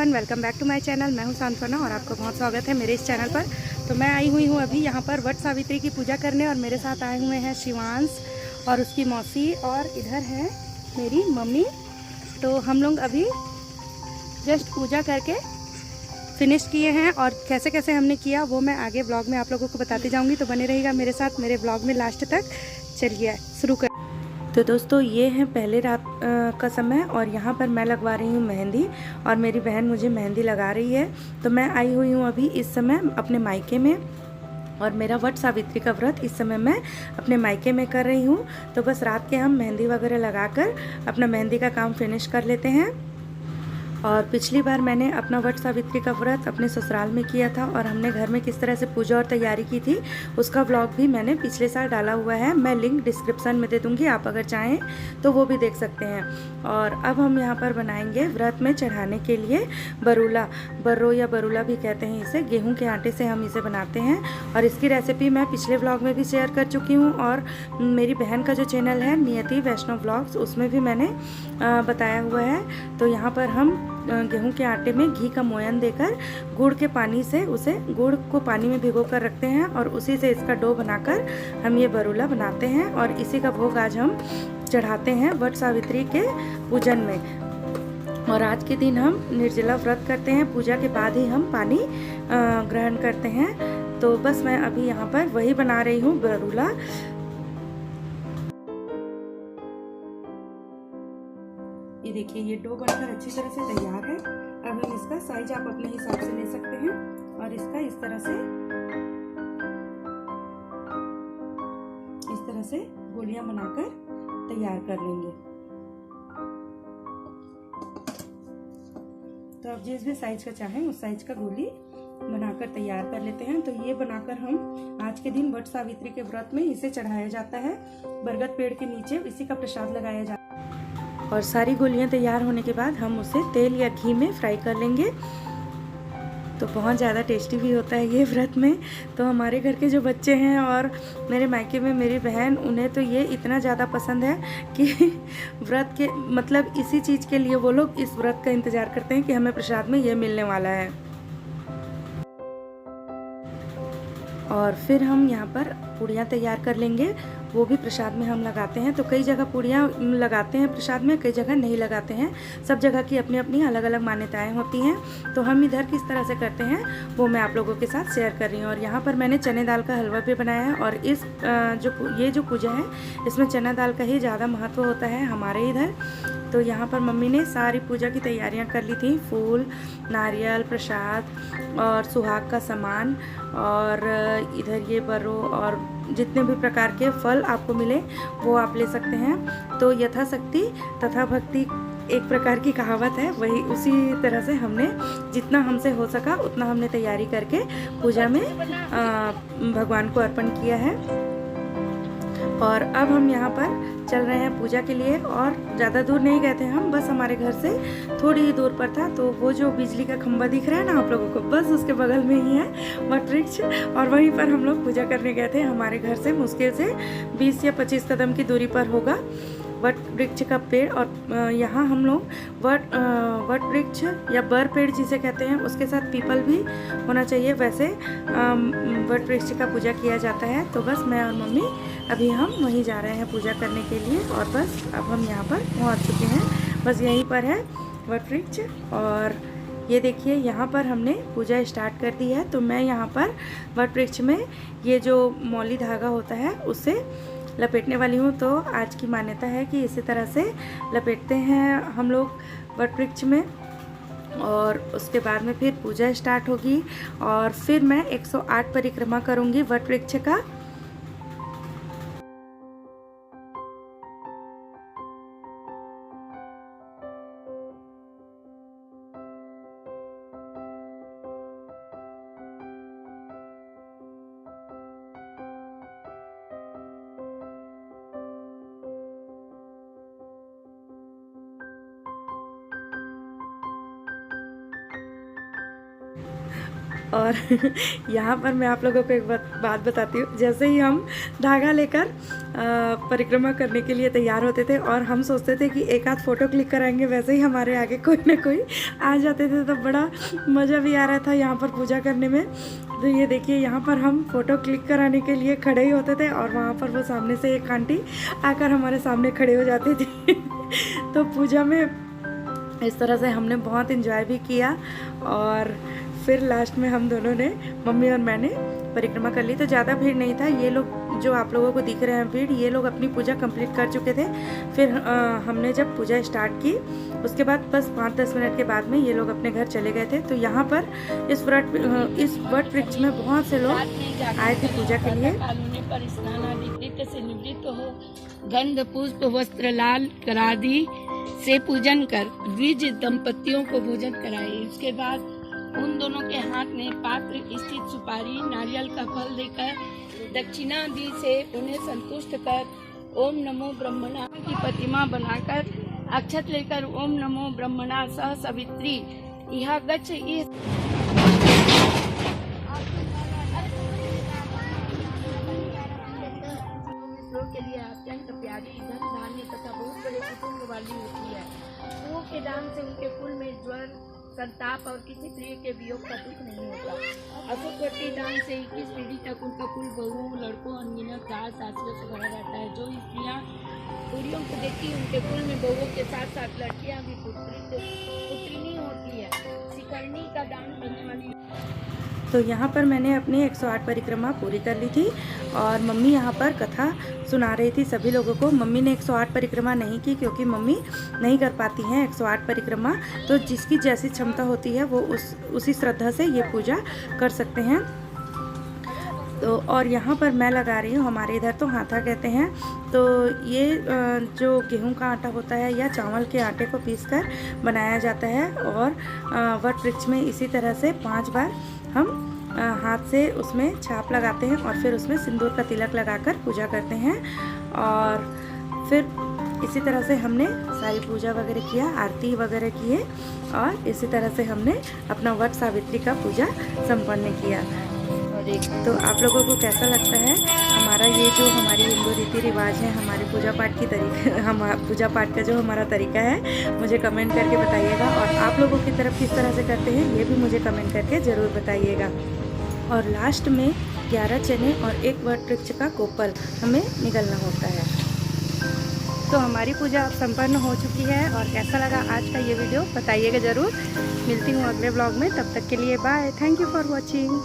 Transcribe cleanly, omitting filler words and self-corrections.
Everyone, welcome back to my channel. मैं हूं सांत्वना और आपका बहुत स्वागत है मेरे इस चैनल पर। तो मैं आई हुई हूं अभी यहां पर वट सावित्री की पूजा करने और मेरे साथ आए हुए हैं शिवांश और उसकी मौसी और इधर है मेरी मम्मी। तो हम लोग अभी जस्ट पूजा करके फिनिश किए हैं और कैसे कैसे हमने किया वो मैं आगे ब्लॉग में आप लोगों को बताती जाऊँगी। तो बने रहिएगा मेरे साथ मेरे ब्लॉग में लास्ट तक। चलिए शुरू कर। तो दोस्तों ये है पहले रात का समय और यहाँ पर मैं लगवा रही हूँ मेहंदी और मेरी बहन मुझे मेहंदी लगा रही है। तो मैं आई हुई हूँ अभी इस समय अपने मायके में और मेरा वट सावित्री का व्रत इस समय मैं अपने मायके में कर रही हूँ। तो बस रात के हम मेहंदी वगैरह लगाकर अपना मेहंदी का काम फिनिश कर लेते हैं। और पिछली बार मैंने अपना वट सावित्री का व्रत अपने ससुराल में किया था और हमने घर में किस तरह से पूजा और तैयारी की थी उसका व्लॉग भी मैंने पिछले साल डाला हुआ है। मैं लिंक डिस्क्रिप्शन में दे दूँगी, आप अगर चाहें तो वो भी देख सकते हैं। और अब हम यहाँ पर बनाएंगे व्रत में चढ़ाने के लिए बरूला, बर्रो या बरूला भी कहते हैं इसे। गेहूँ के आटे से हम इसे बनाते हैं और इसकी रेसिपी मैं पिछले व्लॉग में भी शेयर कर चुकी हूँ और मेरी बहन का जो चैनल है नियति वैष्णव व्लॉग्स उसमें भी मैंने बताया हुआ है। तो यहाँ पर हम गेहूं के आटे में घी का मोयन देकर गुड़ के पानी से उसे गुड़ को पानी में भिगो कर रखते हैं और उसी से इसका डो बनाकर हम ये बरूला बनाते हैं और इसी का भोग आज हम चढ़ाते हैं वट सावित्री के पूजन में। और आज के दिन हम निर्जला व्रत करते हैं, पूजा के बाद ही हम पानी ग्रहण करते हैं। तो बस मैं अभी यहाँ पर वही बना रही हूँ बरूला। ये देखिए ये डो बनकर अच्छी तरह से तैयार है। अब हम इसका साइज आप अपने हिसाब से ले सकते हैं और इसका इस तरह से गोलियां बनाकर तैयार कर लेंगे। तो आप जिस भी साइज का चाहें उस साइज का गोली बनाकर तैयार कर लेते हैं। तो ये बनाकर हम आज के दिन वट सावित्री के व्रत में इसे चढ़ाया जाता है, बरगद पेड़ के नीचे इसी का प्रसाद लगाया जाता है। और सारी गोलियां तैयार होने के बाद हम उसे तेल या घी में फ्राई कर लेंगे। तो बहुत ज़्यादा टेस्टी भी होता है ये व्रत में। तो हमारे घर के जो बच्चे हैं और मेरे मायके में मेरी बहन, उन्हें तो ये इतना ज़्यादा पसंद है कि व्रत के मतलब इसी चीज़ के लिए वो लोग इस व्रत का इंतज़ार करते हैं कि हमें प्रसाद में ये मिलने वाला है। और फिर हम यहाँ पर पूड़ियाँ तैयार कर लेंगे, वो भी प्रसाद में हम लगाते हैं। तो कई जगह पूड़ियाँ लगाते हैं प्रसाद में, कई जगह नहीं लगाते हैं। सब जगह की अपनी अपनी अलग अलग मान्यताएं होती हैं। तो हम इधर किस तरह से करते हैं वो मैं आप लोगों के साथ शेयर कर रही हूँ। और यहाँ पर मैंने चने दाल का हलवा भी बनाया है और इस ये जो पूजा है इसमें चना दाल का ही ज़्यादा महत्व होता है हमारे इधर। तो यहाँ पर मम्मी ने सारी पूजा की तैयारियाँ कर ली थी, फूल, नारियल, प्रसाद और सुहाग का सामान और इधर ये बर्रो और जितने भी प्रकार के फल आपको मिले वो आप ले सकते हैं। तो यथाशक्ति तथा भक्ति एक प्रकार की कहावत है, वही उसी तरह से हमने जितना हमसे हो सका उतना हमने तैयारी करके पूजा में भगवान को अर्पण किया है। और अब हम यहाँ पर चल रहे हैं पूजा के लिए और ज़्यादा दूर नहीं गए थे हम, बस हमारे घर से थोड़ी ही दूर पर था। तो वो जो बिजली का खंभा दिख रहा है ना आप लोगों को, बस उसके बगल में ही है वट वृक्ष और वहीं पर हम लोग पूजा करने गए थे। हमारे घर से मुश्किल से 20 या 25 कदम की दूरी पर होगा वट वृक्ष का पेड़। और यहाँ हम लोग वट वृक्ष या बर पेड़ जिसे कहते हैं उसके साथ पीपल भी होना चाहिए, वैसे वट वृक्ष का पूजा किया जाता है। तो बस मैं और मम्मी अभी हम वहीं जा रहे हैं पूजा करने के लिए और बस अब हम यहाँ पर पहुँच चुके हैं। बस यहीं पर है वट वृक्ष और ये देखिए यहाँ पर हमने पूजा स्टार्ट कर दी है। तो मैं यहाँ पर वट वृक्ष में ये जो मौली धागा होता है उससे लपेटने वाली हूँ। तो आज की मान्यता है कि इसी तरह से लपेटते हैं हम लोग वट वृक्ष में और उसके बाद में फिर पूजा स्टार्ट होगी और फिर मैं 108 परिक्रमा करूँगी वट वृक्ष का। और यहाँ पर मैं आप लोगों को एक बात बताती हूँ। जैसे ही हम धागा लेकर परिक्रमा करने के लिए तैयार होते थे और हम सोचते थे कि एक आध फ़ोटो क्लिक कराएंगे, वैसे ही हमारे आगे कोई ना कोई आ जाते थे, तो बड़ा मज़ा भी आ रहा था यहाँ पर पूजा करने में। तो ये देखिए, यहाँ पर हम फ़ोटो क्लिक कराने के लिए खड़े ही होते थे और वहाँ पर वो सामने से एक आंटी आकर हमारे सामने खड़े हो जाती थी। तो पूजा में इस तरह से हमने बहुत इन्जॉय भी किया और फिर लास्ट में हम दोनों ने, मम्मी और मैंने, परिक्रमा कर ली। तो ज़्यादा भीड़ नहीं था। ये लोग जो आप लोगों को दिख रहे हैं भीड़, ये लोग अपनी पूजा कंप्लीट कर चुके थे। फिर हमने जब पूजा स्टार्ट की, उसके बाद बस 5-10 मिनट के बाद में ये लोग अपने घर चले गए थे। तो यहाँ पर इस वट वृक्ष में बहुत से लोग आए थे पूजा के लिए। पर स्नान आदि से निवृत्त हो, गंध पुष्प वस्त्र लाल करादि से पूजन कर द्विज दंपतियों को भोजन कराए। उसके बाद उन दोनों के हाथ में पात्र स्थित सुपारी नारियल का फल देकर दक्षिणा आदि से उन्हें संतुष्ट कर ओम नमो ब्रह्मणा की प्रतिमा बनाकर अक्षत लेकर ओम नमो ब्रह्मणा सह सवित्री यह गच्छ इस के लिए अत्यंत प्यारी, धन धान्य तथा बहुत बड़े कुटुंब वाली होती है। कुओं के दान से उनके कुल में ज्वर, संताप और किसी प्रिय के वियोग का दुख नहीं होता। अशोकवती दान से 21 पीढ़ी तक उनका कुल बहुओं, लड़कों, अनगिनत सास सासुओं से भरा रहता है। जो स्त्रियां पुरियों को देखती हैं, उनके कुल में बहुओं के साथ साथ लड़कियां भी पुत्रिनी होती है। शिखरणी का दान करने वाली। तो यहाँ पर मैंने अपनी 108 परिक्रमा पूरी कर ली थी और मम्मी यहाँ पर कथा सुना रही थी सभी लोगों को। मम्मी ने 108 परिक्रमा नहीं की क्योंकि मम्मी नहीं कर पाती हैं 108 परिक्रमा। तो जिसकी जैसी क्षमता होती है वो उसी श्रद्धा से ये पूजा कर सकते हैं। तो और यहाँ पर मैं लगा रही हूँ, हमारे इधर तो हाथा कहते हैं। तो ये जो गेहूं का आटा होता है या चावल के आटे को पीसकर बनाया जाता है और वट वृक्ष में इसी तरह से 5 बार हम हाथ से उसमें छाप लगाते हैं और फिर उसमें सिंदूर का तिलक लगाकर पूजा करते हैं। और फिर इसी तरह से हमने सारी पूजा वगैरह किया, आरती वगैरह किए और इसी तरह से हमने अपना वट सावित्री का पूजा संपन्न किया। तो आप लोगों को कैसा लगता है हमारा ये जो हमारी हिंदू रीति रिवाज है, हमारे पूजा पाठ की पूजा पाठ का जो हमारा तरीका है, मुझे कमेंट करके बताइएगा। और आप लोगों की तरफ किस तरह से करते हैं ये भी मुझे कमेंट करके ज़रूर बताइएगा। और लास्ट में 11 चने और 1 वट वृक्ष का कोपल हमें निगलना होता है। तो हमारी पूजा अब संपन्न हो चुकी है और कैसा लगा आज का ये वीडियो बताइएगा ज़रूर। मिलती हूँ अगले ब्लॉग में, तब तक के लिए bye. Thank you for watching.